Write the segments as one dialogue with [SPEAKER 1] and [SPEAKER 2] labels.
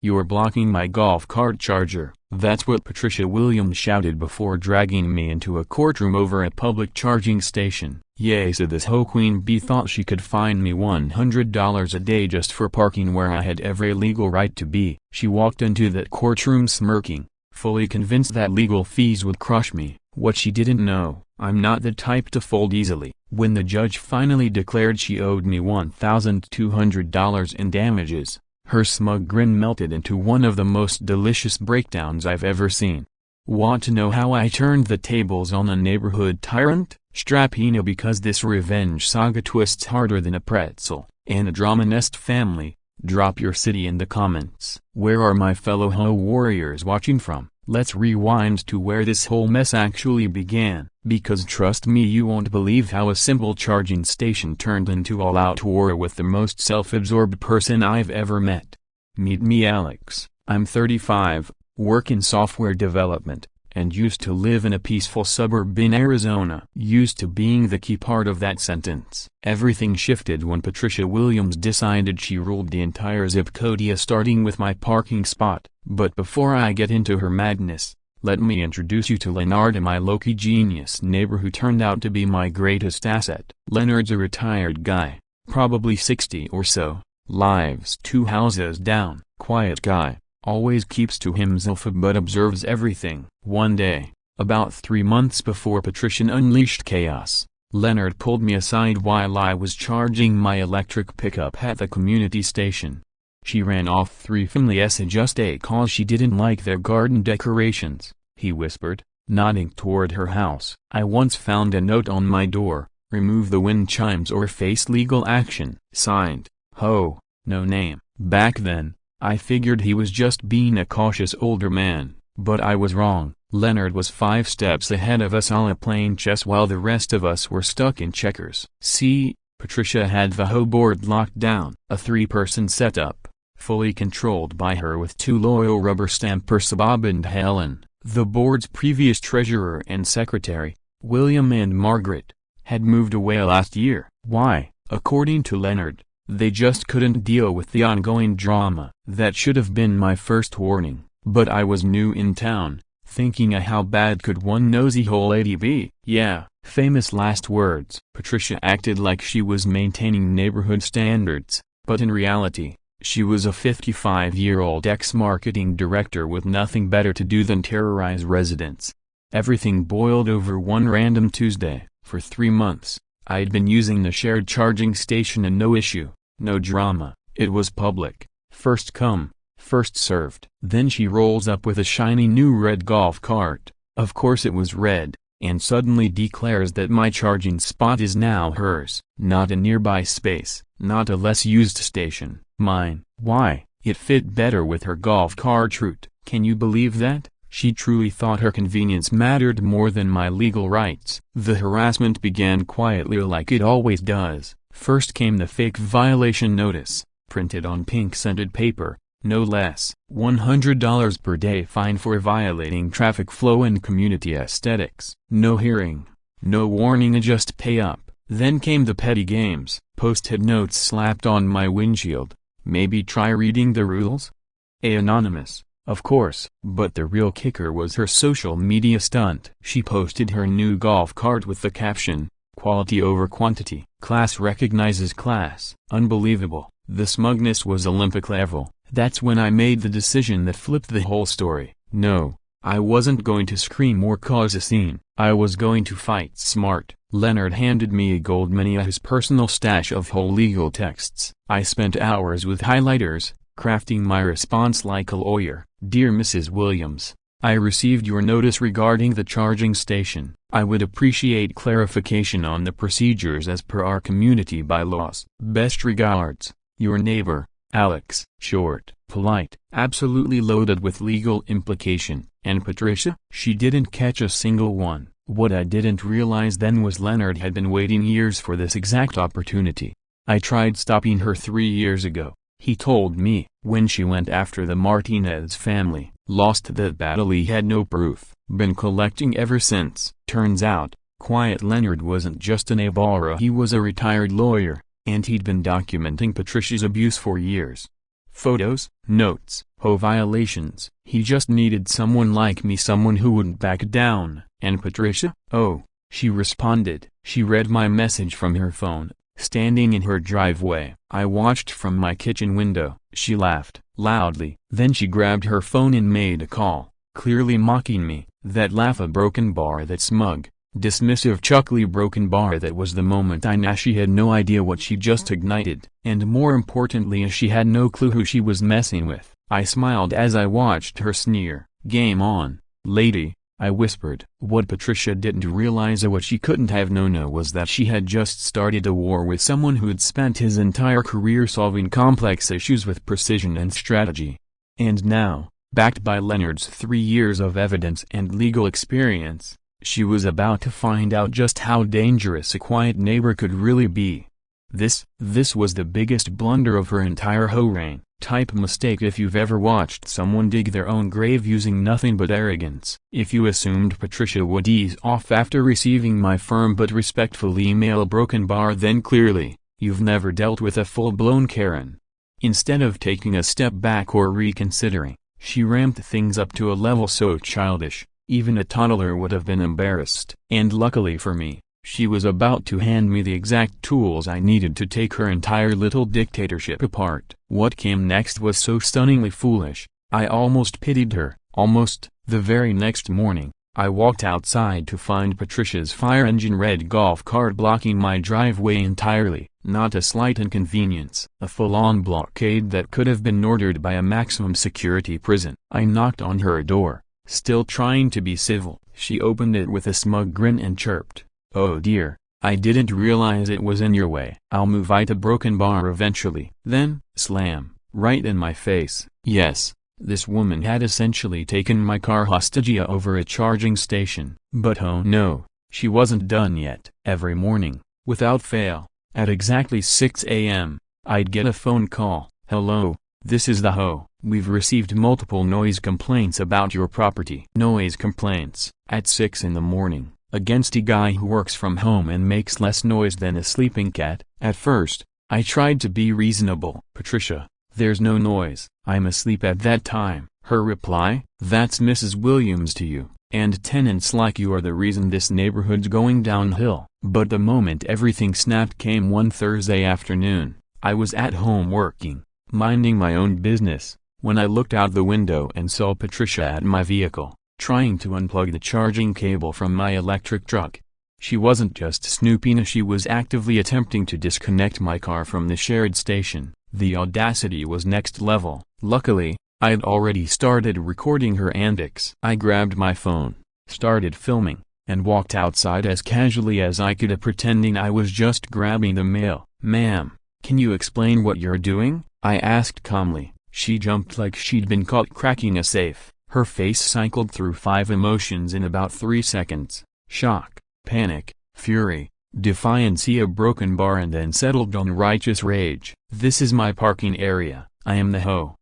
[SPEAKER 1] "You're blocking my golf cart charger." That's what Patricia Williams shouted before dragging me into a courtroom over a public charging station. "Yeah," said this hoe queen bee, thought she could fine me $100 a day just for parking where I had every legal right to be. She walked into that courtroom smirking, fully convinced that legal fees would crush me. What she didn't know, I'm not the type to fold easily. When the judge finally declared she owed me $1,200 in damages, her smug grin melted into one of the most delicious breakdowns I've ever seen. Want to know how I turned the tables on a neighborhood tyrant? Strap in, because this revenge saga twists harder than a pretzel. And a drama-nest family, drop your city in the comments. Where are my fellow HOA warriors watching from? Let's rewind to where this whole mess actually began, because trust me, you won't believe how a simple charging station turned into all-out war with the most self-absorbed person I've ever met. Meet me, Alex. I'm 35, work in software development, and used to live in a peaceful suburb in Arizona. Used to being the key part of that sentence. Everything shifted when Patricia Williams decided she ruled the entire zip code, starting with my parking spot. But before I get into her madness, let me introduce you to Leonard, my low-key genius neighbor who turned out to be my greatest asset. Leonard's a retired guy, probably 60 or so, lives 2 houses down. Quiet guy, always keeps to himself but observes everything. One day, about 3 months before Patricia unleashed chaos, Leonard pulled me aside while I was charging my electric pickup at the community station. She ran off 3 families just cause she didn't like their garden decorations, he whispered, nodding toward her house. I once found a note on my door, "Remove the wind chimes or face legal action." Signed, Ho, no name. Back then, I figured he was just being a cautious older man, but I was wrong. Leonard was 5 steps ahead of us, all playing chess while the rest of us were stuck in checkers. See, Patricia had the HOA board locked down. A 3-person setup, fully controlled by her with 2 loyal rubber stampers, Bob and Helen. The board's previous treasurer and secretary, William and Margaret, had moved away last year. Why? According to Leonard, they just couldn't deal with the ongoing drama. That should have been my first warning, but I was new in town, thinking how bad could one nosy old lady be? Yeah, famous last words. Patricia acted like she was maintaining neighborhood standards, but in reality, she was a 55-year-old ex-marketing director with nothing better to do than terrorize residents. Everything boiled over one random Tuesday. For 3 months, I'd been using the shared charging station and no issue, no drama. It was public. First come, first served. Then she rolls up with a shiny new red golf cart. Of course it was red, and suddenly declares that my charging spot is now hers. Not a nearby space, not a less used station. Mine. Why? It fit better with her golf cart route. Can you believe that? She truly thought her convenience mattered more than my legal rights. The harassment began quietly like it always does. First came the fake violation notice, printed on pink-scented paper, no less. $100 per day fine for violating traffic flow and community aesthetics. No hearing, no warning, just pay up. Then came the petty games. Post-it notes slapped on my windshield. Maybe try reading the rules? Anonymous, of course. But the real kicker was her social media stunt. She posted her new golf cart with the caption, "Quality over quantity. Class recognizes class." Unbelievable. The smugness was Olympic level. That's when I made the decision that flipped the whole story. No, I wasn't going to scream or cause a scene. I was going to fight smart. Leonard handed me a gold mini, his personal stash of whole legal texts. I spent hours with highlighters, crafting my response like a lawyer. "Dear Mrs. Williams, I received your notice regarding the charging station. I would appreciate clarification on the procedures as per our community bylaws. Best regards, your neighbor, Alex." Short, polite, absolutely loaded with legal implication. And Patricia? She didn't catch a single one. What I didn't realize then was Leonard had been waiting years for this exact opportunity. I tried stopping her 3 years ago, he told me. When she went after the Martinez family, lost that battle, he had no proof. Been collecting ever since. Turns out, Quiet Leonard wasn't just an Ibarra, he was a retired lawyer, and he'd been documenting Patricia's abuse for years. Photos, notes, HOA violations. He just needed someone like me, someone who wouldn't back down. And Patricia? Oh, she responded. She read my message from her phone, standing in her driveway. I watched from my kitchen window. She laughed loudly. Then she grabbed her phone and made a call, clearly mocking me. That laugh, a broken bar, that smug, dismissive, chuckly broken bar. That was the moment I knew she had no idea what she just ignited, and more importantly, she had no clue who she was messing with. I smiled as I watched her sneer. Game on, lady, I whispered. What Patricia didn't realize, or what she couldn't have known, was that she had just started a war with someone who'd spent his entire career solving complex issues with precision and strategy. And now, backed by Leonard's 3 years of evidence and legal experience, she was about to find out just how dangerous a quiet neighbor could really be. This was the biggest blunder of her entire HOA reign. Type mistake if you've ever watched someone dig their own grave using nothing but arrogance. If you assumed Patricia would ease off after receiving my firm but respectful email broken bar, then clearly, you've never dealt with a full-blown Karen. Instead of taking a step back or reconsidering, she ramped things up to a level so childish, even a toddler would have been embarrassed. And luckily for me, she was about to hand me the exact tools I needed to take her entire little dictatorship apart. What came next was so stunningly foolish, I almost pitied her. Almost. The very next morning, I walked outside to find Patricia's fire engine red golf cart blocking my driveway entirely. Not a slight inconvenience, a full-on blockade that could have been ordered by a maximum security prison. I knocked on her door, still trying to be civil. She opened it with a smug grin and chirped, "Oh dear, I didn't realize it was in your way. I'll move it a broken bar eventually." Then, slam, right in my face. Yes, this woman had essentially taken my car hostage over a charging station. But oh no, she wasn't done yet. Every morning, without fail, at exactly 6 a.m., I'd get a phone call. "Hello, this is the HOA. We've received multiple noise complaints about your property." Noise complaints, at 6 in the morning, against a guy who works from home and makes less noise than a sleeping cat. At first, I tried to be reasonable. "Patricia, there's no noise. I'm asleep at that time." Her reply, "That's Mrs. Williams to you, and tenants like you are the reason this neighborhood's going downhill." But the moment everything snapped came one Thursday afternoon. I was at home working, minding my own business, when I looked out the window and saw Patricia at my vehicle, trying to unplug the charging cable from my electric truck. She wasn't just snooping, she was actively attempting to disconnect my car from the shared station. The audacity was next level. Luckily, I'd already started recording her antics. I grabbed my phone, started filming, and walked outside as casually as I could, pretending I was just grabbing the mail. "Ma'am, can you explain what you're doing?" I asked calmly. She jumped like she'd been caught cracking a safe. Her face cycled through 5 emotions in about 3 seconds. Shock, panic, fury, defiance, a broken bar, and then settled on righteous rage. "This is my parking area. I am the HOA,"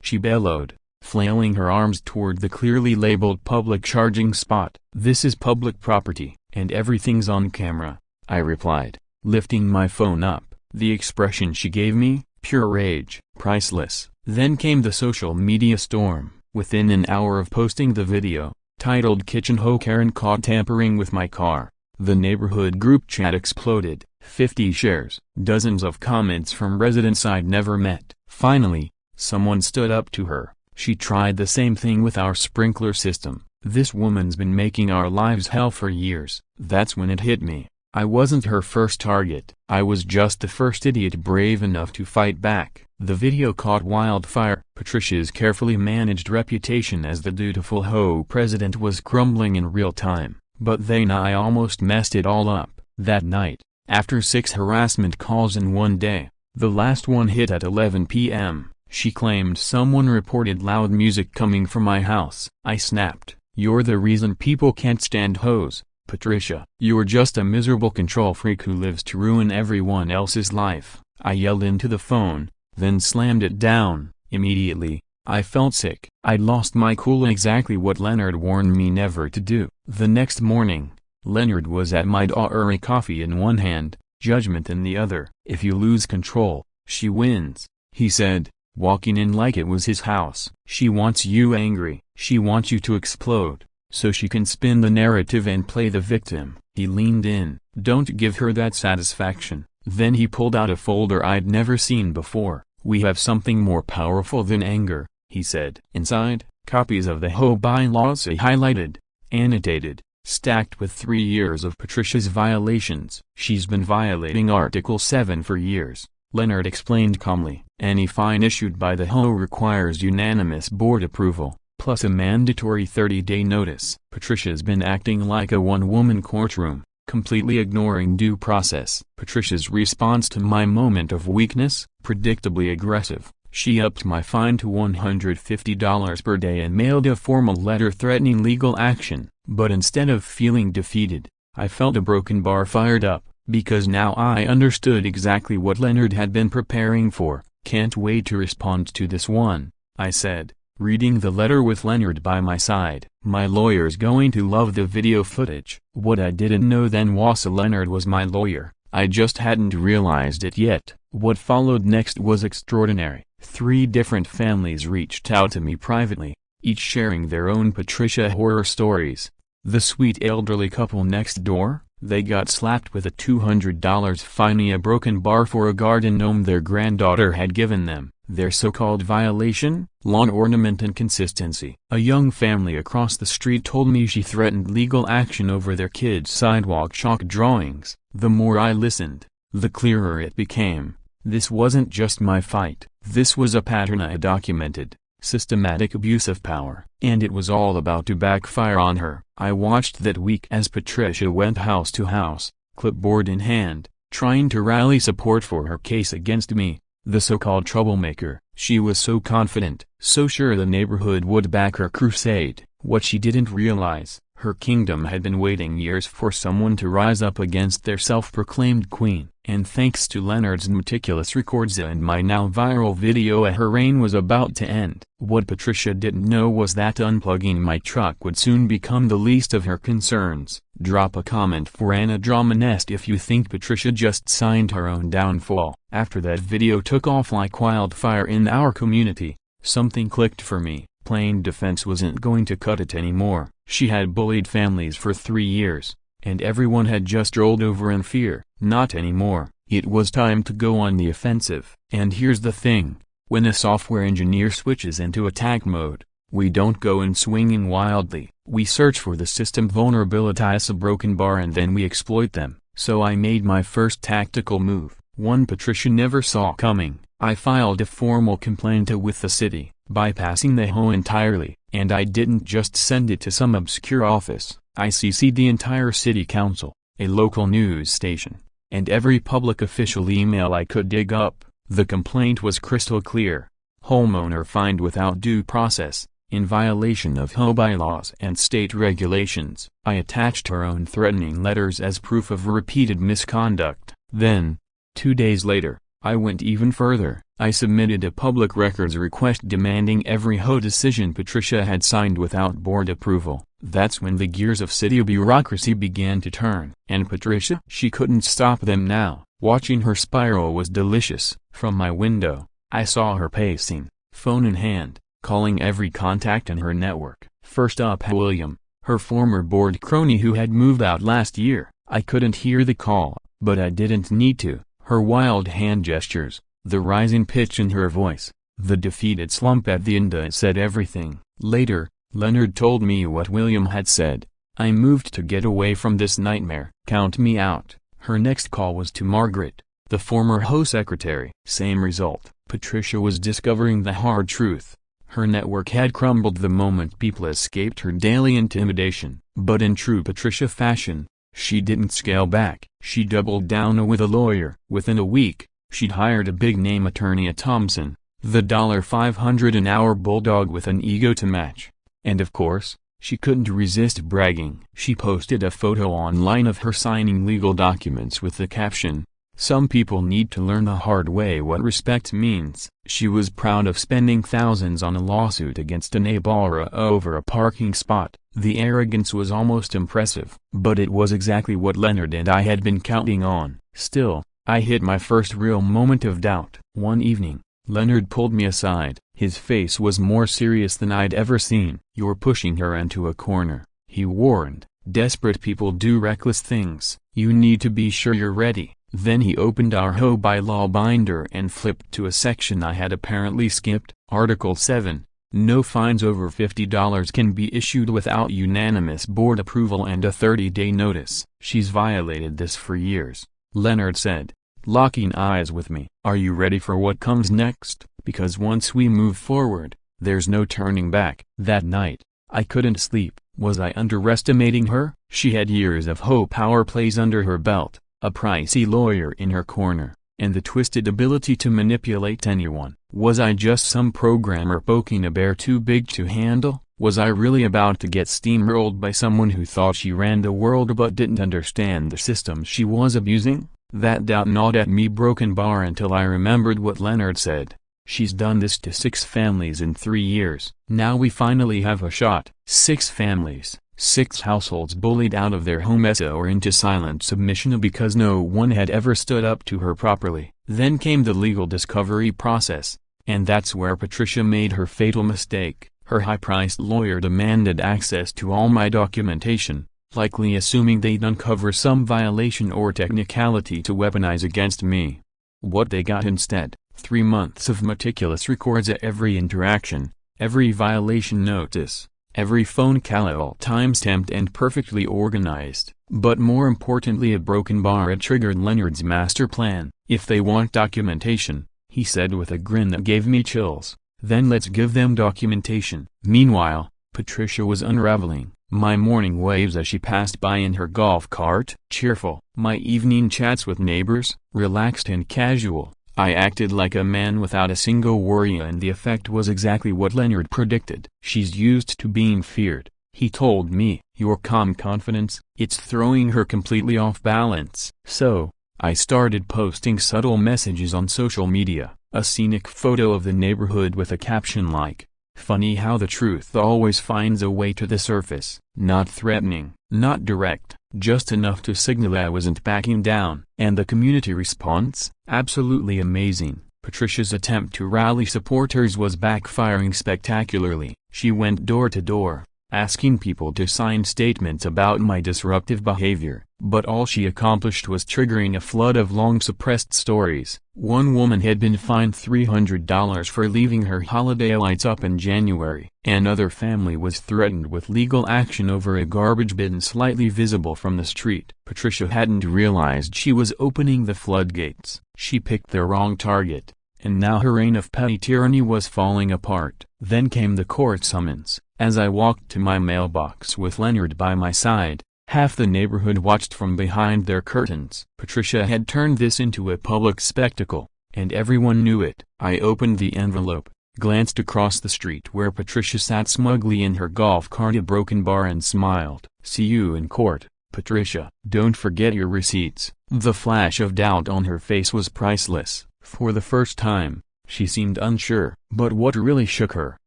[SPEAKER 1] she bellowed, flailing her arms toward the clearly labeled public charging spot. "This is public property, and everything's on camera," I replied, lifting my phone up. The expression she gave me, pure rage, priceless. Then came the social media storm. Within an hour of posting the video, titled "Kitchen HOA Karen Caught Tampering with My Car," the neighborhood group chat exploded. 50 shares, dozens of comments from residents I'd never met. Finally, someone stood up to her. "She tried the same thing with our sprinkler system. This woman's been making our lives hell for years." That's when it hit me. I wasn't her first target. I was just the first idiot brave enough to fight back. The video caught wildfire. Patricia's carefully managed reputation as the dutiful HOA president was crumbling in real time. But then I almost messed it all up. That night, after 6 harassment calls in one day, the last one hit at 11 p.m., she claimed someone reported loud music coming from my house. I snapped, "You're the reason people can't stand HOAs, Patricia. You're just a miserable control freak who lives to ruin everyone else's life." I yelled into the phone, then slammed it down. Immediately, I felt sick. I'd lost my cool, exactly what Leonard warned me never to do. The next morning, Leonard was at my door, coffee in one hand, judgment in the other. "If you lose control, she wins," he said, walking in like it was his house. She wants you angry, she wants you to explode, so she can spin the narrative and play the victim. He leaned in. Don't give her that satisfaction. Then he pulled out a folder I'd never seen before. We have something more powerful than anger, he said. Inside, copies of the HOA bylaws highlighted, annotated, stacked with 3 years of Patricia's violations. She's been violating Article 7 for years, Leonard explained calmly. Any fine issued by the HOA requires unanimous board approval, plus a mandatory 30-day notice. Patricia's been acting like a one-woman courtroom, completely ignoring due process. Patricia's response to my moment of weakness, predictably aggressive. She upped my fine to $150 per day and mailed a formal letter threatening legal action. But instead of feeling defeated, I felt a broken bar fired up, because now I understood exactly what Leonard had been preparing for. Can't wait to respond to this one, I said, reading the letter with Leonard by my side. My lawyer's going to love the video footage. What I didn't know then was Leonard was my lawyer. I just hadn't realized it yet. What followed next was extraordinary. 3 different families reached out to me privately, each sharing their own Patricia horror stories. The sweet elderly couple next door, they got slapped with a $200 fine, a broken bar for a garden gnome their granddaughter had given them. Their so-called violation, lawn ornament inconsistency. A young family across the street told me she threatened legal action over their kids' sidewalk chalk drawings. The more I listened, the clearer it became. This wasn't just my fight. This was a pattern I had documented. Systematic abuse of power. And it was all about to backfire on her. I watched that week as Patricia went house to house, clipboard in hand, trying to rally support for her case against me, the so-called troublemaker. She was so confident, so sure the neighborhood would back her crusade. What she didn't realize, her kingdom had been waiting years for someone to rise up against their self-proclaimed queen. And thanks to Leonard's meticulous records and my now viral video, her reign was about to end. What Patricia didn't know was that unplugging my truck would soon become the least of her concerns. Drop a comment for Anna Drama Nest if you think Patricia just signed her own downfall. After that video took off like wildfire in our community, something clicked for me. Plain defense wasn't going to cut it anymore. She had bullied families for 3 years, and everyone had just rolled over in fear. Not anymore. It was time to go on the offensive. And here's the thing, when a software engineer switches into attack mode, we don't go in swinging wildly. We search for the system vulnerabilities, a broken bar, and then we exploit them. So I made my first tactical move, one Patricia never saw coming. I filed a formal complaint with the city, bypassing the HOA entirely. And I didn't just send it to some obscure office. I CC'd the entire city council, a local news station, and every public official email I could dig up. The complaint was crystal clear. Homeowner fined without due process, in violation of HOA bylaws and state regulations. I attached her own threatening letters as proof of repeated misconduct. Then, 2 days later, I went even further. I submitted a public records request demanding every HOA decision Patricia had signed without board approval. That's when the gears of city bureaucracy began to turn. And Patricia? She couldn't stop them now. Watching her spiral was delicious. From my window, I saw her pacing, phone in hand, calling every contact in her network. First up, William, her former board crony who had moved out last year. I couldn't hear the call, but I didn't need to. Her wild hand gestures, the rising pitch in her voice, the defeated slump at the end said everything. Later, Leonard told me what William had said. I moved to get away from this nightmare. Count me out. Her next call was to Margaret, the former HOA secretary. Same result. Patricia was discovering the hard truth. Her network had crumbled the moment people escaped her daily intimidation. But in true Patricia fashion, she didn't scale back. She doubled down with a lawyer. Within a week, she'd hired a big-name attorney at Thompson, the $500 an hour bulldog with an ego to match. And of course, she couldn't resist bragging. She posted a photo online of her signing legal documents with the caption, "Some people need to learn the hard way what respect means." She was proud of spending thousands on a lawsuit against a neighbor over a parking spot. The arrogance was almost impressive. But it was exactly what Leonard and I had been counting on. Still, I hit my first real moment of doubt. One evening, Leonard pulled me aside. His face was more serious than I'd ever seen. "You're pushing her into a corner," he warned. "Desperate people do reckless things. You need to be sure you're ready." Then he opened our HOA bylaw binder and flipped to a section I had apparently skipped. Article 7. No fines over $50 can be issued without unanimous board approval and a 30-day notice. "She's violated this for years," Leonard said, locking eyes with me. "Are you ready for what comes next? Because once we move forward, there's no turning back." That night, I couldn't sleep. Was I underestimating her? She had years of HOA power plays under her belt, a pricey lawyer in her corner, and the twisted ability to manipulate anyone. Was I just some programmer poking a bear too big to handle? Was I really about to get steamrolled by someone who thought she ran the world but didn't understand the system she was abusing? That doubt gnawed at me broken bar until I remembered what Leonard said. "She's done this to 6 families in 3 years. Now we finally have a shot." 6 families, 6 households bullied out of their homes or into silent submission because no one had ever stood up to her properly. Then came the legal discovery process, and that's where Patricia made her fatal mistake. Her high-priced lawyer demanded access to all my documentation, likely assuming they'd uncover some violation or technicality to weaponize against me. What they got instead: 3 months of meticulous records of every interaction, every violation notice, every phone call, all time-stamped and perfectly organized. But more importantly, a broken bar had triggered Leonard's master plan. "If they want documentation," he said with a grin that gave me chills, "then let's give them documentation." Meanwhile, Patricia was unraveling. My morning waves as she passed by in her golf cart, cheerful. My evening chats with neighbors, relaxed and casual. I acted like a man without a single worry, and the effect was exactly what Leonard predicted. "She's used to being feared," he told me. "Your calm confidence, it's throwing her completely off balance." So, I started posting subtle messages on social media, a scenic photo of the neighborhood with a caption like, "Funny how the truth always finds a way to the surface." Not threatening, not direct, just enough to signal I wasn't backing down. And the community response? Absolutely amazing. Patricia's attempt to rally supporters was backfiring spectacularly. She went door to door, asking people to sign statements about my disruptive behavior, but all she accomplished was triggering a flood of long-suppressed stories. One woman had been fined $300 for leaving her holiday lights up in January. Another family was threatened with legal action over a garbage bin slightly visible from the street. Patricia hadn't realized she was opening the floodgates. She picked the wrong target, and now her reign of petty tyranny was falling apart. Then came the court summons. As I walked to my mailbox with Leonard by my side, half the neighborhood watched from behind their curtains. Patricia had turned this into a public spectacle, and everyone knew it. I opened the envelope, glanced across the street where Patricia sat smugly in her golf cart at Broken Bar, and smiled. "See you in court, Patricia. Don't forget your receipts." The flash of doubt on her face was priceless. For the first time, she seemed unsure. But what really shook her,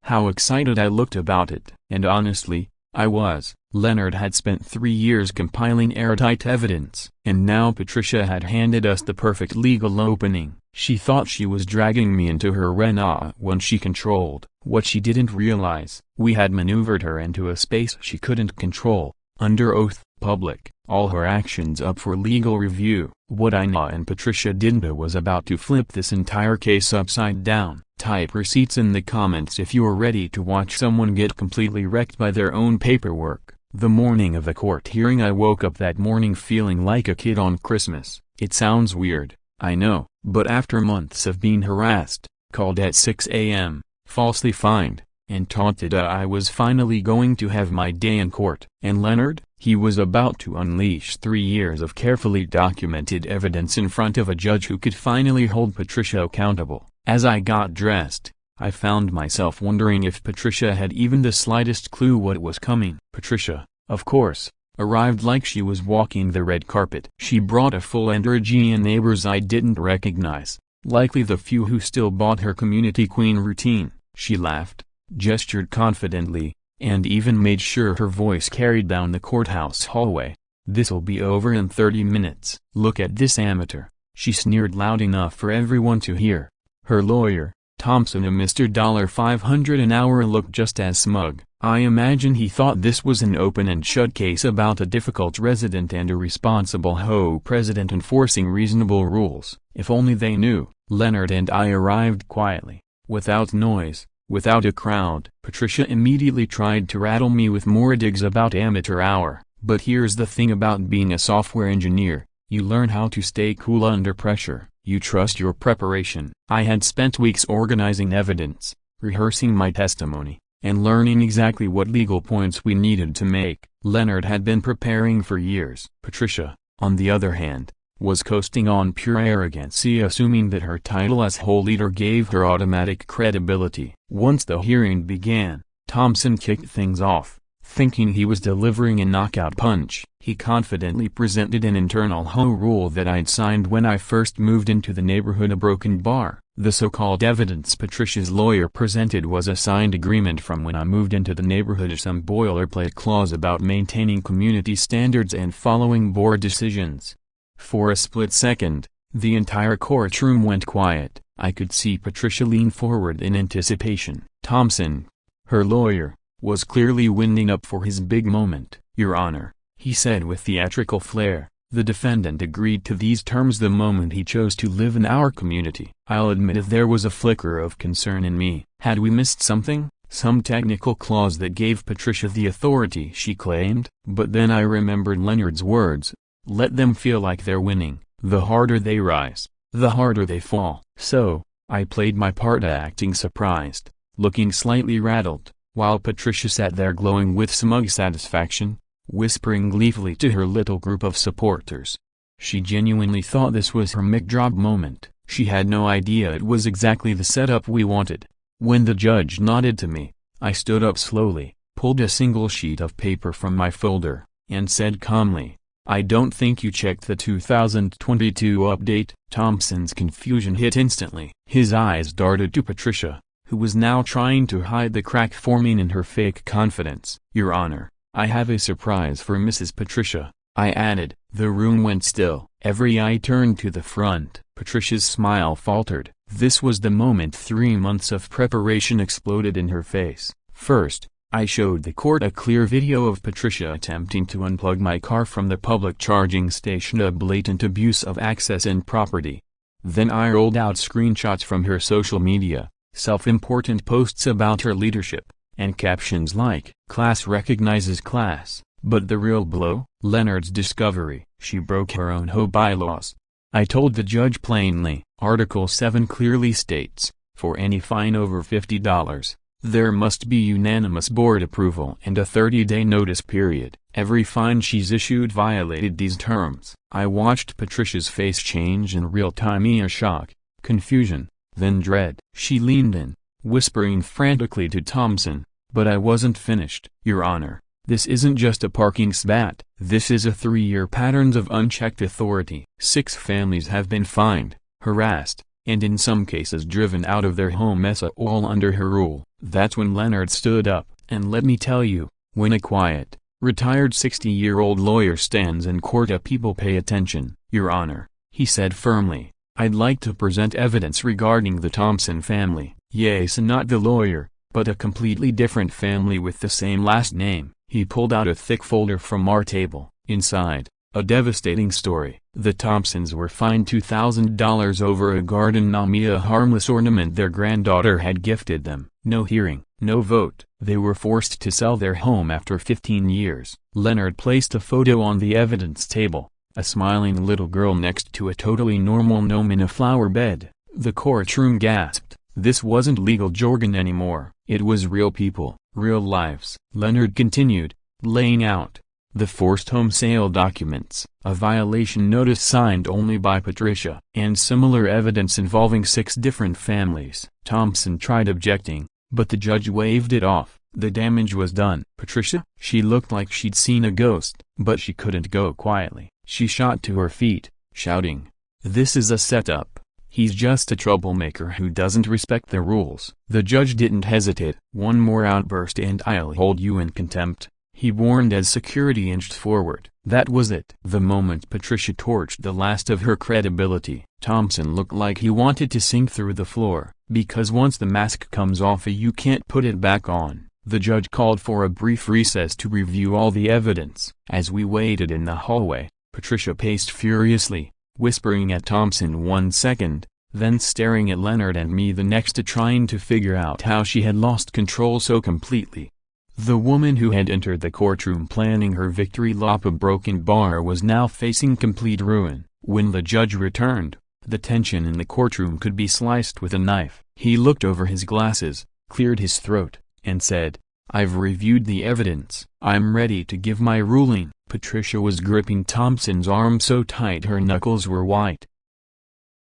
[SPEAKER 1] how excited I looked about it. And honestly, I was. Leonard had spent 3 years compiling airtight evidence, and now Patricia had handed us the perfect legal opening. She thought she was dragging me into her arena when she controlled. What she didn't realize, we had maneuvered her into a space she couldn't control, under oath, public, all her actions up for legal review. What I and Patricia didn't know was about to flip this entire case upside down. Type receipts in the comments if you're ready to watch someone get completely wrecked by their own paperwork. The morning of the court hearing, I woke up that morning feeling like a kid on Christmas. It sounds weird, I know, but after months of being harassed, called at 6 a.m., falsely fined, and taunted, I was finally going to have my day in court. And Leonard? He was about to unleash 3 years of carefully documented evidence in front of a judge who could finally hold Patricia accountable. As I got dressed, I found myself wondering if Patricia had even the slightest clue what was coming. Patricia, of course, arrived like she was walking the red carpet. She brought a full energy and neighbors I didn't recognize, likely the few who still bought her community queen routine. She laughed, gestured confidently, and even made sure her voice carried down the courthouse hallway. "This'll be over in 30 minutes. Look at this amateur," she sneered loud enough for everyone to hear. Her lawyer, Thompson, a Mr. 500 an hour, looked just as smug. I imagine he thought this was an open and shut case about a difficult resident and a responsible HOA president enforcing reasonable rules. If only they knew. Leonard and I arrived quietly, without noise, without a crowd. Patricia immediately tried to rattle me with more digs about amateur hour. But here's the thing about being a software engineer. You learn how to stay cool under pressure. You trust your preparation. I had spent weeks organizing evidence, rehearsing my testimony, and learning exactly what legal points we needed to make. Leonard had been preparing for years. Patricia, on the other hand, was coasting on pure arrogancy, assuming that her title as HOA leader gave her automatic credibility. Once the hearing began, Thompson kicked things off. Thinking he was delivering a knockout punch, he confidently presented an internal HOA rule that I'd signed when I first moved into the neighborhood, a broken bar. The so-called evidence Patricia's lawyer presented was a signed agreement from when I moved into the neighborhood, some boilerplate clause about maintaining community standards and following board decisions. For a split second, the entire courtroom went quiet. I could see Patricia lean forward in anticipation. Thompson, her lawyer, was clearly winding up for his big moment. Your Honor, he said with theatrical flair, the defendant agreed to these terms the moment he chose to live in our community. I'll admit if there was a flicker of concern in me. Had we missed something? Some technical clause that gave Patricia the authority she claimed? But then I remembered Leonard's words. Let them feel like they're winning. The harder they rise, the harder they fall. So, I played my part, acting surprised, looking slightly rattled, while Patricia sat there glowing with smug satisfaction, whispering gleefully to her little group of supporters. She genuinely thought this was her mic drop moment. She had no idea it was exactly the setup we wanted. When the judge nodded to me, I stood up slowly, pulled a single sheet of paper from my folder, and said calmly, I don't think you checked the 2022 update. Thompson's confusion hit instantly. His eyes darted to Patricia, who was now trying to hide the crack forming in her fake confidence. Your Honor, I have a surprise for Mrs. Patricia, I added. The room went still. Every eye turned to the front. Patricia's smile faltered. This was the moment 3 months of preparation exploded in her face. First, I showed the court a clear video of Patricia attempting to unplug my car from the public charging station, a blatant abuse of access and property. Then I rolled out screenshots from her social media, self-important posts about her leadership, and captions like, "Class recognizes class." But the real blow? Leonard's discovery. She broke her own HOA bylaws. I told the judge plainly, Article 7 clearly states, for any fine over $50, there must be unanimous board approval and a 30-day notice period. Every fine she's issued violated these terms. I watched Patricia's face change in real time, shock, confusion, then dread. She leaned in, whispering frantically to Thompson, but I wasn't finished. Your Honor, this isn't just a parking spat. This is a 3-year pattern of unchecked authority. 6 families have been fined, harassed, and in some cases driven out of their homes, all under her rule. That's when Leonard stood up. And let me tell you, when a quiet, retired 60-year-old lawyer stands in court, people pay attention. Your Honor, he said firmly, I'd like to present evidence regarding the Thompson family. Yes, not the lawyer, but a completely different family with the same last name. He pulled out a thick folder from our table. Inside, a devastating story. The Thompsons were fined $2,000 over a garden gnome, a harmless ornament their granddaughter had gifted them. No hearing, no vote. They were forced to sell their home after 15 years. Leonard placed a photo on the evidence table, a smiling little girl next to a totally normal gnome in a flower bed. The courtroom gasped. This wasn't legal jargon anymore. It was real people, real lives. Leonard continued, laying out the forced home sale documents, a violation notice signed only by Patricia, and similar evidence involving 6 different families. Thompson tried objecting, but the judge waved it off. The damage was done. Patricia? She looked like she'd seen a ghost, but she couldn't go quietly. She shot to her feet, shouting, "This is a setup. He's just a troublemaker who doesn't respect the rules." The judge didn't hesitate. "One more outburst and I'll hold you in contempt," he warned as security inched forward. That was it. The moment Patricia torched the last of her credibility, Thompson looked like he wanted to sink through the floor. because once the mask comes off you can't put it back on. The judge called for a brief recess to review all the evidence. As we waited in the hallway, Patricia paced furiously, whispering at Thompson 1 second, then staring at Leonard and me the next, trying to figure out how she had lost control so completely. The woman who had entered the courtroom planning her victory lap a broken bar was now facing complete ruin. When the judge returned, the tension in the courtroom could be sliced with a knife. He looked over his glasses, cleared his throat, and said, "I've reviewed the evidence. I'm ready to give my ruling." Patricia was gripping Thompson's arm so tight her knuckles were white.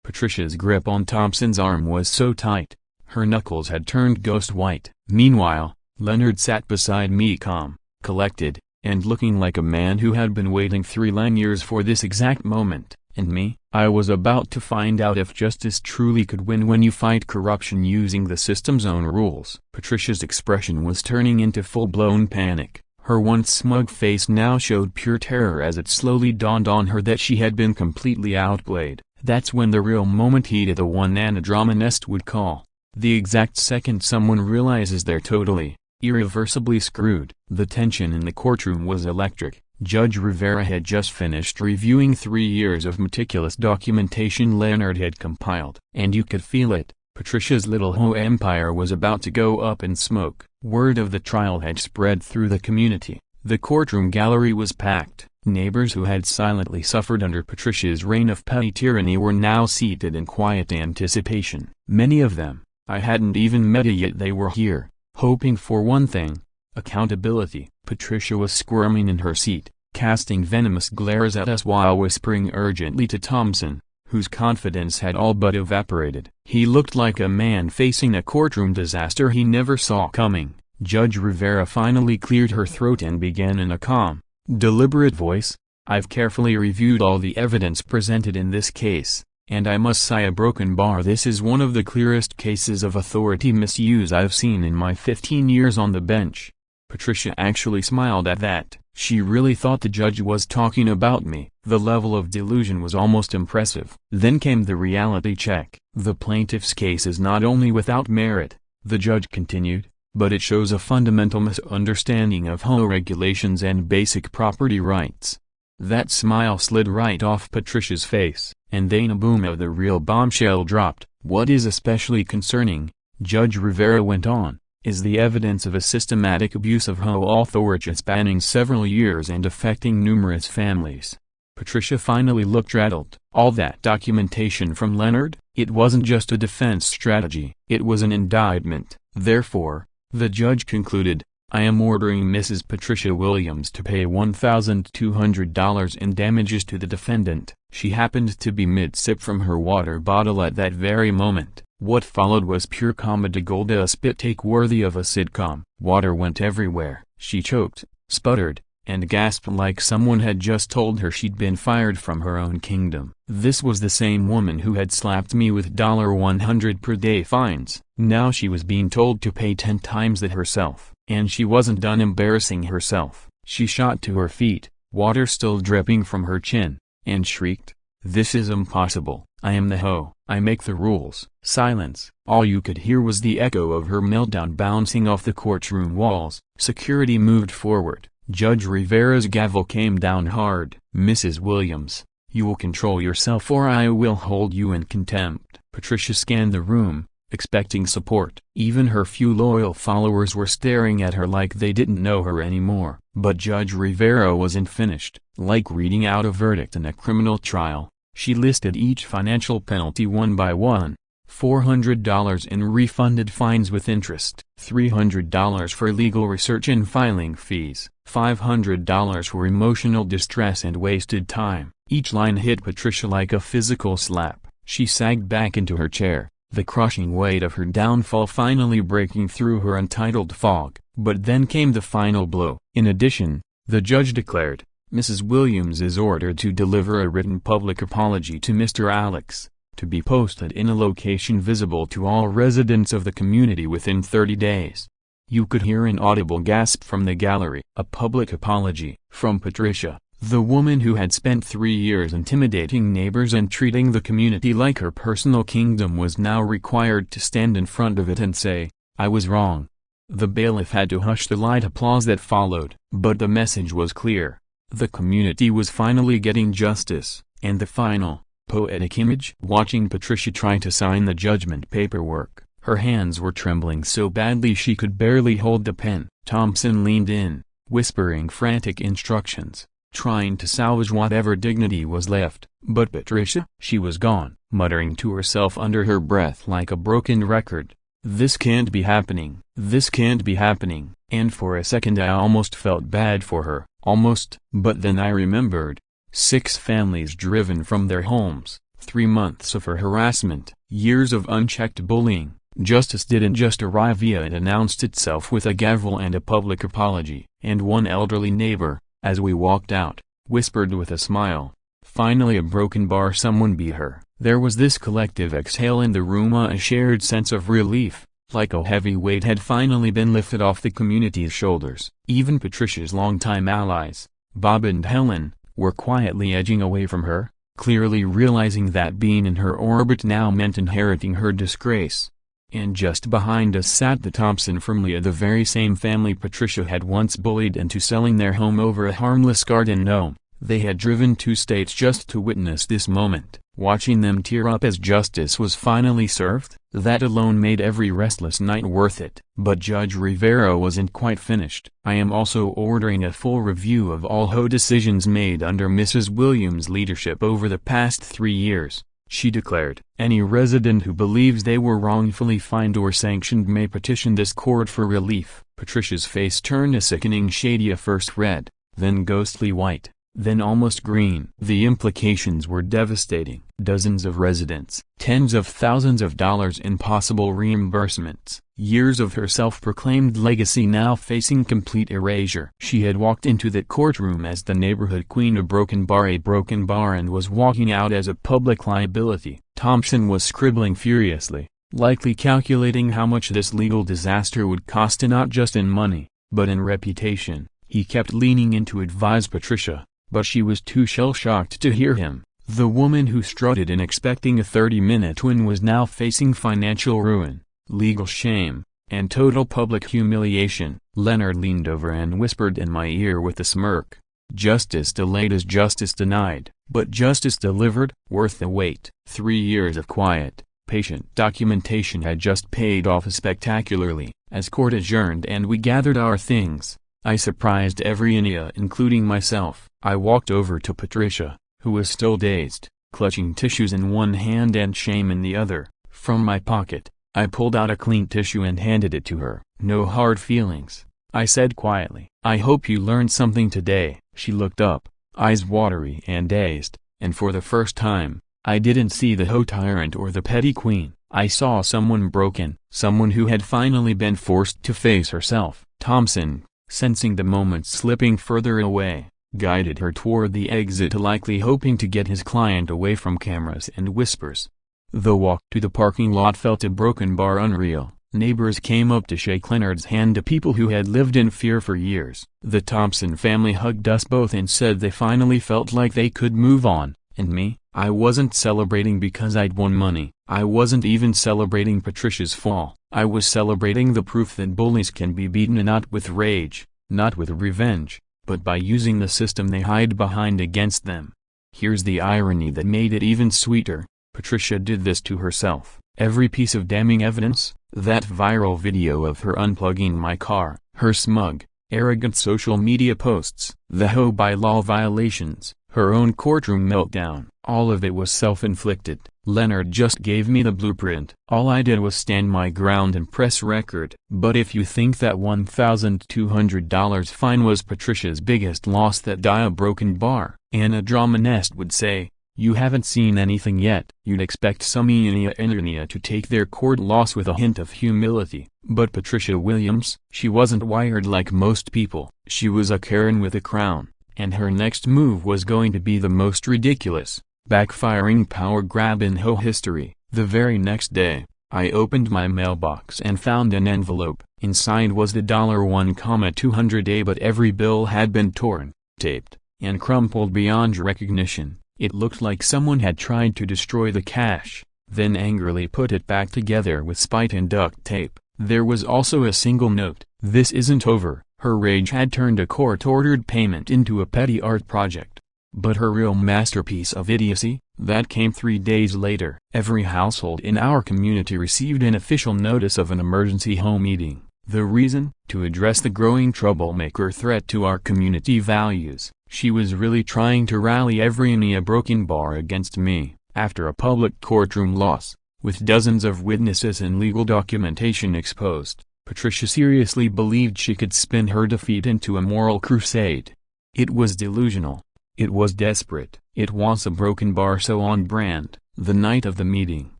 [SPEAKER 1] Patricia's grip on Thompson's arm was so tight, her knuckles had turned ghost white. Meanwhile, Leonard sat beside me calm, collected, and looking like a man who had been waiting 3 long years for this exact moment. And me? I was about to find out if justice truly could win when you fight corruption using the system's own rules. Patricia's expression was turning into full-blown panic. Her once smug face now showed pure terror as it slowly dawned on her that she had been completely outplayed. That's when the real moment hit, the one Anna Dramanest would call the exact second someone realizes they're totally, irreversibly screwed. The tension in the courtroom was electric. Judge Rivera had just finished reviewing 3 years of meticulous documentation Leonard had compiled. And you could feel it. Patricia's little HOA empire was about to go up in smoke. Word of the trial had spread through the community. The courtroom gallery was packed. Neighbors who had silently suffered under Patricia's reign of petty tyranny were now seated in quiet anticipation. Many of them, I hadn't even met yet, they were here, hoping for one thing: accountability. Patricia was squirming in her seat, casting venomous glares at us while whispering urgently to Thompson, whose confidence had all but evaporated. He looked like a man facing a courtroom disaster he never saw coming. Judge Rivera finally cleared her throat and began in a calm, deliberate voice, "I've carefully reviewed all the evidence presented in this case, and I must say a broken bar. This is one of the clearest cases of authority misuse I've seen in my 15 years on the bench." Patricia actually smiled at that. She really thought the judge was talking about me. The level of delusion was almost impressive. Then came the reality check. "The plaintiff's case is not only without merit," the judge continued, "but it shows a fundamental misunderstanding of HOA regulations and basic property rights." That smile slid right off Patricia's face, and then a boom of the real bombshell dropped. "What is especially concerning," Judge Rivera went on, "is the evidence of a systematic abuse of HOA authority spanning several years and affecting numerous families." Patricia finally looked rattled. All that documentation from Leonard? It wasn't just a defense strategy. It was an indictment. Therefore, the judge concluded, "I am ordering Mrs. Patricia Williams to pay $1,200 in damages to the defendant." She happened to be mid-sip from her water bottle at that very moment. What followed was pure comedy gold, a spit take worthy of a sitcom. Water went everywhere. She choked, sputtered, and gasped like someone had just told her she'd been fired from her own kingdom. This was the same woman who had slapped me with $100 per day fines. Now she was being told to pay 10 times that herself. And she wasn't done embarrassing herself. She shot to her feet, water still dripping from her chin, and shrieked, "This is impossible. I am the HOA. I make the rules." Silence. All you could hear was the echo of her meltdown bouncing off the courtroom walls. Security moved forward. Judge Rivera's gavel came down hard. "Mrs. Williams, you will control yourself or I will hold you in contempt." Patricia scanned the room, expecting support. Even her few loyal followers were staring at her like they didn't know her anymore. But Judge Rivera wasn't finished. Like reading out a verdict in a criminal trial, she listed each financial penalty one by one. $400 in refunded fines with interest, $300 for legal research and filing fees, $500 for emotional distress and wasted time. Each line hit Patricia like a physical slap. She sagged back into her chair, the crushing weight of her downfall finally breaking through her untitled fog. But then came the final blow. In addition, the judge declared, "Mrs. Williams is ordered to deliver a written public apology to Mr. Alex, to be posted in a location visible to all residents of the community within 30 days. You could hear an audible gasp from the gallery. A public apology from Patricia, The woman who had spent 3 years intimidating neighbors and treating the community like her personal kingdom was now required to stand in front of it and say, "I was wrong." The bailiff had to hush the light applause that followed, but the message was clear. The community was finally getting justice, and the final, poetic image. Watching Patricia try to sign the judgment paperwork, her hands were trembling so badly she could barely hold the pen. Thompson leaned in, whispering frantic instructions, trying to salvage whatever dignity was left. But Patricia, she was gone, muttering to herself under her breath like a broken record. "This can't be happening, this can't be happening." And for a second I almost felt bad for her, almost. But then I remembered. 6 families driven from their homes, 3 months of her harassment, years of unchecked bullying. Justice didn't just arrive via it announced itself with a gavel and a public apology. And one elderly neighbor, as we walked out, whispered with a smile, "Finally a broken bar, someone beat her." There was this collective exhale in the room, a shared sense of relief, like a heavy weight had finally been lifted off the community's shoulders. Even Patricia's longtime allies, Bob and Helen, were quietly edging away from her, clearly realizing that being in her orbit now meant inheriting her disgrace. And just behind us sat the Thompson family, the very same family Patricia had once bullied into selling their home over a harmless garden gnome. They had driven 2 states just to witness this moment. Watching them tear up as justice was finally served, that alone made every restless night worth it. But Judge Rivera wasn't quite finished. "I am also ordering a full review of all HOA decisions made under Mrs. Williams' leadership over the past 3 years," she declared. "Any resident who believes they were wrongfully fined or sanctioned may petition this court for relief." Patricia's face turned a sickening shade, first red, then ghostly white, then almost green. The implications were devastating. Dozens of residents, tens of thousands of dollars in possible reimbursements, years of her self-proclaimed legacy now facing complete erasure. She had walked into that courtroom as the neighborhood queen, a broken bar, and was walking out as a public liability. Thompson was scribbling furiously, likely calculating how much this legal disaster would cost, not just in money, but in reputation. He kept leaning in to advise Patricia, but she was too shell-shocked to hear him. The woman who strutted in expecting a 30-minute win was now facing financial ruin, legal shame, and total public humiliation. Leonard leaned over and whispered in my ear with a smirk, "Justice delayed is justice denied, but justice delivered, worth the wait." 3 years of quiet, patient documentation had just paid off spectacularly. As court adjourned and we gathered our things, I surprised every Inia, including myself. I walked over to Patricia, who was still dazed, clutching tissues in one hand and shame in the other. From my pocket, I pulled out a clean tissue and handed it to her. "No hard feelings," I said quietly. "I hope you learned something today." She looked up, eyes watery and dazed, and for the first time, I didn't see the HOA tyrant or the petty queen. I saw someone broken, someone who had finally been forced to face herself. Thompson, sensing the moment slipping further away, guided her toward the exit, likely hoping to get his client away from cameras and whispers. The walk to the parking lot felt a broken bar unreal. Neighbors came up to shake Leonard's hand, to people who had lived in fear for years. The Thompson family hugged us both and said they finally felt like they could move on. And me, I wasn't celebrating because I'd won money. I wasn't even celebrating Patricia's fall. I was celebrating the proof that bullies can be beaten, not with rage, not with revenge, but by using the system they hide behind against them. Here's the irony that made it even sweeter. Patricia did this to herself. Every piece of damning evidence, that viral video of her unplugging my car, her smug, arrogant social media posts, the HOA bylaw violations, her own courtroom meltdown, all of it was self-inflicted. Leonard just gave me the blueprint. All I did was stand my ground and press record. But if you think that $1,200 fine was Patricia's biggest loss, that die a broken bar, Anna Dramanest would say, you haven't seen anything yet. You'd expect some Inia to take their court loss with a hint of humility. But Patricia Williams, she wasn't wired like most people. She was a Karen with a crown, and her next move was going to be the most ridiculous, backfiring power grab in HOA history. The very next day, I opened my mailbox and found an envelope. Inside was the $1,200, but every bill had been torn, taped, and crumpled beyond recognition. It looked like someone had tried to destroy the cash, then angrily put it back together with spite and duct tape. There was also a single note: "This isn't over." Her rage had turned a court-ordered payment into a petty art project. But her real masterpiece of idiocy, that came 3 days later. Every household in our community received an official notice of an emergency home meeting. The reason? To address the growing troublemaker threat to our community values. She was really trying to rally every knee a broken bar against me. After a public courtroom loss, with dozens of witnesses and legal documentation exposed, Patricia seriously believed she could spin her defeat into a moral crusade. It was delusional. It was desperate. It was a broken bar so on brand. The night of the meeting,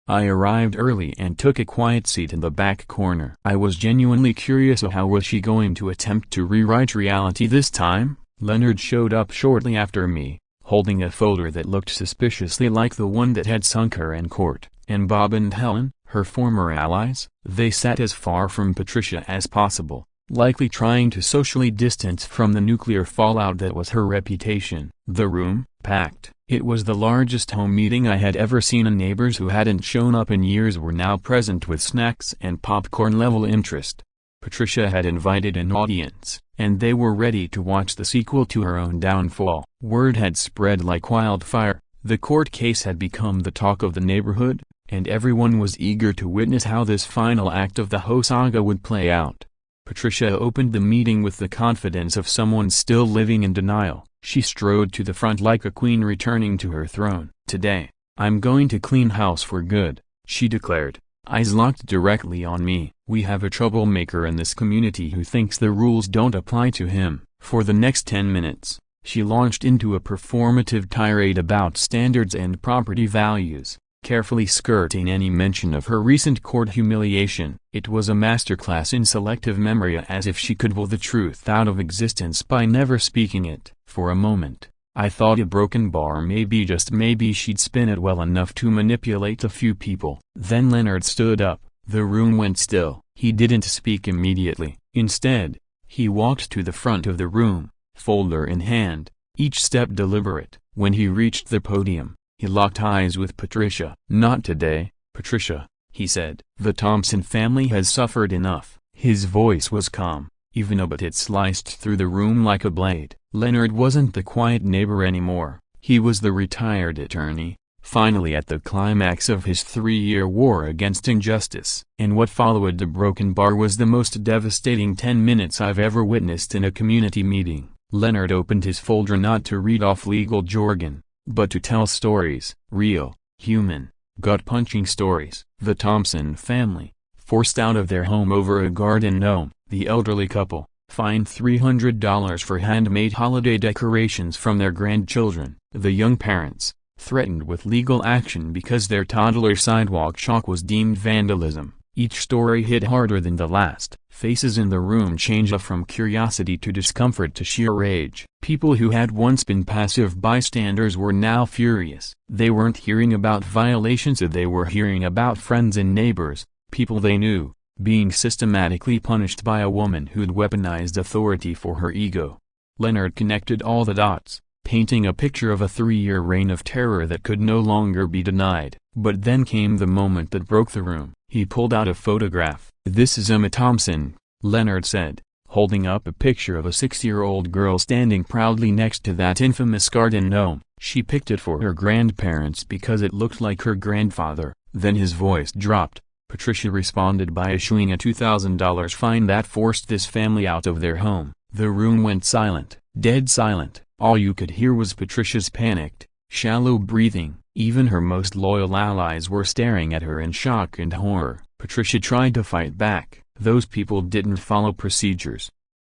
[SPEAKER 1] I arrived early and took a quiet seat in the back corner. I was genuinely curious of how was she going to attempt to rewrite reality this time. Leonard showed up shortly after me, holding a folder that looked suspiciously like the one that had sunk her in court. And Bob and Helen, her former allies, they sat as far from Patricia as possible, likely trying to socially distance from the nuclear fallout that was her reputation. The room, packed. It was the largest home meeting I had ever seen, and neighbors who hadn't shown up in years were now present with snacks and popcorn-level interest. Patricia had invited an audience, and they were ready to watch the sequel to her own downfall. Word had spread like wildfire. The court case had become the talk of the neighborhood, and everyone was eager to witness how this final act of the HOA saga would play out. Patricia opened the meeting with the confidence of someone still living in denial. She strode to the front like a queen returning to her throne. "Today, I'm going to clean house for good," she declared, eyes locked directly on me. "We have a troublemaker in this community who thinks the rules don't apply to him." For the next 10 minutes, she launched into a performative tirade about standards and property values, carefully skirting any mention of her recent court humiliation. It was a masterclass in selective memory, as if she could will the truth out of existence by never speaking it. For a moment, I thought a broken bar maybe, just maybe, she'd spin it well enough to manipulate a few people. Then Leonard stood up. The room went still. He didn't speak immediately. Instead, he walked to the front of the room, folder in hand, each step deliberate. When he reached the podium, he locked eyes with Patricia. "Not today, Patricia," he said. "The Thompson family has suffered enough." His voice was calm, even but it sliced through the room like a blade. Leonard wasn't the quiet neighbor anymore. He was the retired attorney, finally at the climax of his 3-year war against injustice. And what followed the broken bar was the most devastating 10 minutes I've ever witnessed in a community meeting. Leonard opened his folder not to read off legal jargon, but to tell stories, real, human, gut-punching stories. The Thompson family, forced out of their home over a garden gnome. The elderly couple, fined $300 for handmade holiday decorations from their grandchildren. The young parents, threatened with legal action because their toddler sidewalk chalk was deemed vandalism. Each story hit harder than the last. Faces in the room changed from curiosity to discomfort to sheer rage. People who had once been passive bystanders were now furious. They weren't hearing about violations, they were hearing about friends and neighbors, people they knew, being systematically punished by a woman who'd weaponized authority for her ego. Leonard connected all the dots, painting a picture of a 3-year reign of terror that could no longer be denied. But then came the moment that broke the room. He pulled out a photograph. "This is Emma Thompson," Leonard said, holding up a picture of a 6-year-old girl standing proudly next to that infamous garden gnome. "She picked it for her grandparents because it looked like her grandfather." Then his voice dropped. Patricia responded by issuing a $2,000 fine that forced this family out of their home. The room went silent, dead silent. All you could hear was Patricia's panicked, shallow breathing. Even her most loyal allies were staring at her in shock and horror. Patricia tried to fight back. "Those people didn't follow procedures,"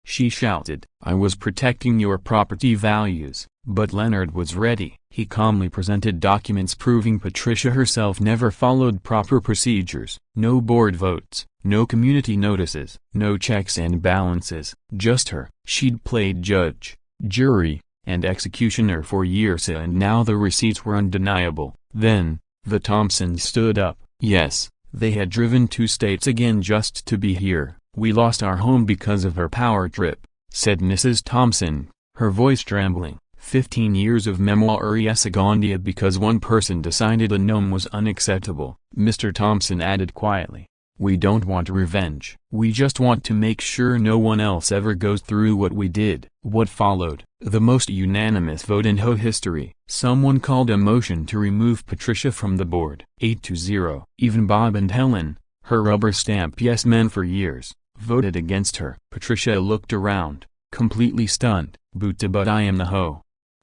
[SPEAKER 1] she shouted. "I was protecting your property values." But Leonard was ready. He calmly presented documents proving Patricia herself never followed proper procedures. No board votes, no community notices, no checks and balances, just her. She'd played judge, jury, and executioner for years, and now the receipts were undeniable. Then, the Thompsons stood up. Yes, they had driven 2 states again just to be here. "We lost our home because of her power trip," said Mrs. Thompson, her voice trembling. 15 years of memoria secondia because one person decided a gnome was unacceptable, Mr. Thompson added quietly. We don't want revenge. We just want to make sure no one else ever goes through what we did. What followed? The most unanimous vote in HOA history. Someone called a motion to remove Patricia from the board. 8-0. Even Bob and Helen, her rubber stamp yes men for years, voted against her. Patricia looked around, completely stunned. But I am the HOA.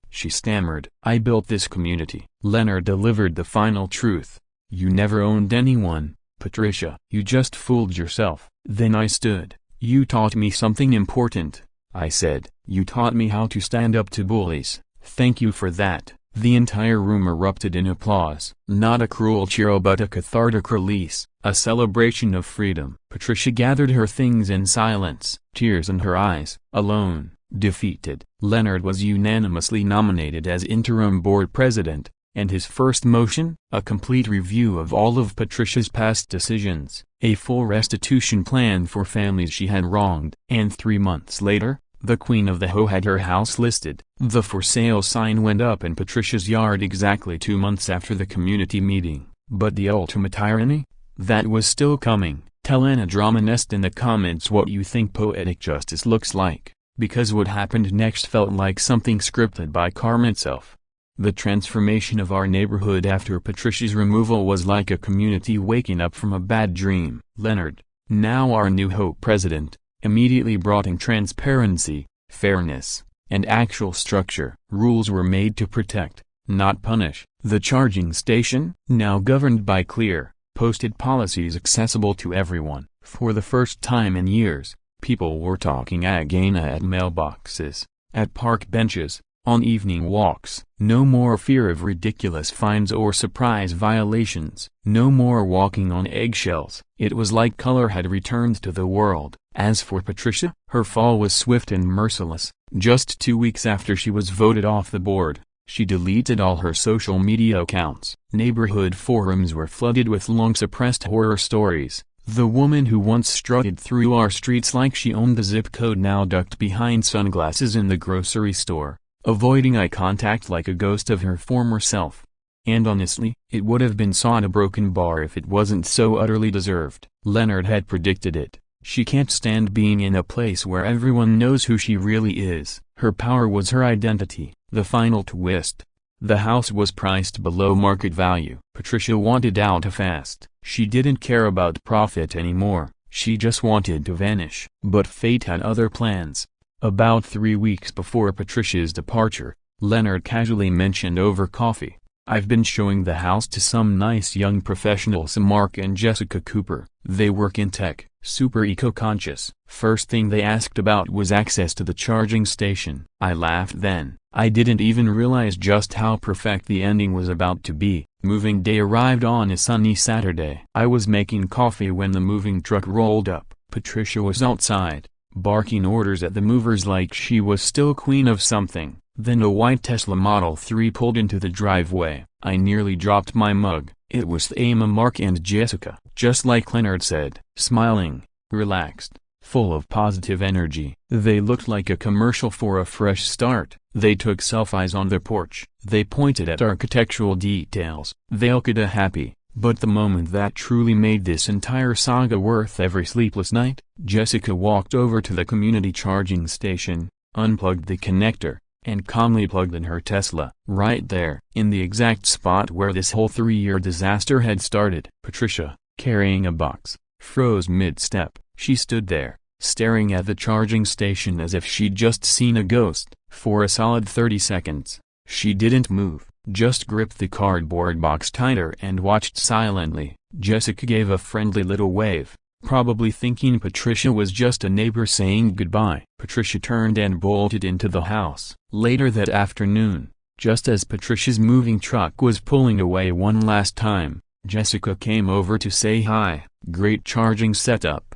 [SPEAKER 1] She stammered. I built this community. Leonard delivered the final truth. You never owned anyone, Patricia. You just fooled yourself. Then I stood. You taught me something important, I said. You taught me how to stand up to bullies. Thank you for that. The entire room erupted in applause. Not a cruel cheer but a cathartic release, a celebration of freedom. Patricia gathered her things in silence, tears in her eyes. Alone, defeated, Leonard was unanimously nominated as interim board president. And his first motion, a complete review of all of Patricia's past decisions, a full restitution plan for families she had wronged. And 3 months later, the queen of the HOA had her house listed. The for sale sign went up in Patricia's yard exactly 2 months after the community meeting. But the ultimate irony? That was still coming. Tell Anna Drama Nest in the comments what you think poetic justice looks like, because what happened next felt like something scripted by karma itself. The transformation of our neighborhood after Patricia's removal was like a community waking up from a bad dream. Leonard, now our new HOA president, immediately brought in transparency, fairness, and actual structure. Rules were made to protect, not punish. The charging station, now governed by clear, posted policies accessible to everyone. For the first time in years, people were talking again at mailboxes, at park benches, on evening walks. No more fear of ridiculous fines or surprise violations. No more walking on eggshells. It was like color had returned to the world. As for Patricia, her fall was swift and merciless. Just 2 weeks after she was voted off the board, she deleted all her social media accounts. Neighborhood forums were flooded with long-suppressed horror stories. The woman who once strutted through our streets like she owned the zip code now ducked behind sunglasses in the grocery store, avoiding eye contact like a ghost of her former self. And honestly, it would have been sought a broken bar if it wasn't so utterly deserved. Leonard had predicted it. She can't stand being in a place where everyone knows who she really is. Her power was her identity. The final twist. The house was priced below market value. Patricia wanted out fast. She didn't care about profit anymore. She just wanted to vanish. But fate had other plans. About 3 weeks before Patricia's departure, Leonard casually mentioned over coffee, I've been showing the house to some nice young professionals, Mark and Jessica Cooper. They work in tech, super eco-conscious. First thing they asked about was access to the charging station. I laughed then. I didn't even realize just how perfect the ending was about to be. Moving day arrived on a sunny Saturday. I was making coffee when the moving truck rolled up. Patricia was outside, barking orders at the movers like she was still queen of something. Then a white Tesla Model 3 pulled into the driveway. I nearly dropped my mug. It was Emma, Mark and Jessica. Just like Leonard said, smiling, relaxed, full of positive energy. They looked like a commercial for a fresh start. They took selfies on the porch. They pointed at architectural details. They looked happy. But the moment that truly made this entire saga worth every sleepless night, Jessica walked over to the community charging station, unplugged the connector, and calmly plugged in her Tesla. Right there, in the exact spot where this whole 3-year disaster had started. Patricia, carrying a box, froze mid-step. She stood there, staring at the charging station as if she'd just seen a ghost. For a solid 30 seconds, she didn't move. Just gripped the cardboard box tighter and watched silently. Jessica gave a friendly little wave, probably thinking Patricia was just a neighbor saying goodbye. Patricia turned and bolted into the house. Later that afternoon, just as Patricia's moving truck was pulling away one last time, Jessica came over to say hi. Great charging setup,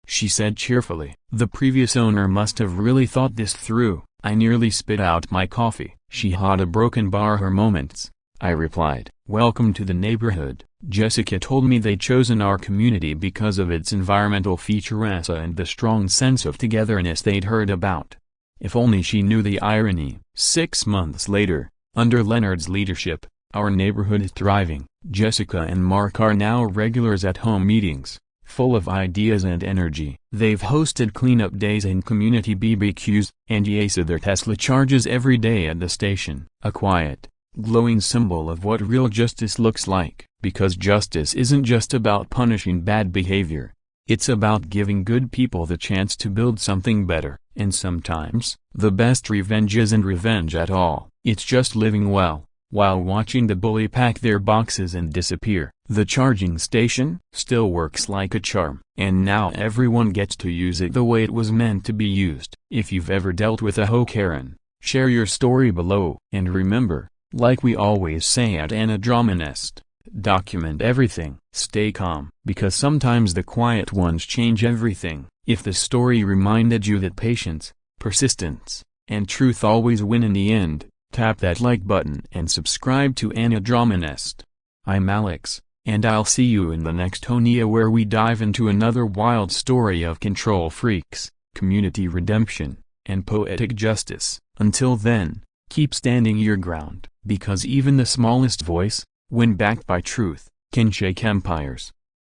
[SPEAKER 1] she said cheerfully. The previous owner must have really thought this through. I nearly spit out my coffee. She had a broken bar her moments, I replied. Welcome to the neighborhood. Jessica told me they'd chosen our community because of its environmental featuressa and the strong sense of togetherness they'd heard about. If only she knew the irony. 6 months later, under Leonard's leadership, our neighborhood is thriving. Jessica and Mark are now regulars at home meetings, full of ideas and energy. They've hosted cleanup days and community BBQs, and Yasa their Tesla charges every day at the station. A quiet, glowing symbol of what real justice looks like. Because justice isn't just about punishing bad behavior. It's about giving good people the chance to build something better. And sometimes, the best revenge isn't revenge at all. It's just living well, while watching the bully pack their boxes and disappear. The charging station still works like a charm. And now everyone gets to use it the way it was meant to be used. If you've ever dealt with a HOA Karen, share your story below. And remember, like we always say at Anadrominest, document everything. Stay calm, because sometimes the quiet ones change everything. If the story reminded you that patience, persistence, and truth always win in the end, tap that like button and subscribe to Anadrominest. I'm Alex, and I'll see you in the next HOA where we dive into another wild story of control freaks, community redemption, and poetic justice. Until then, keep standing your ground, because even the smallest voice, when backed by truth, can shake empires.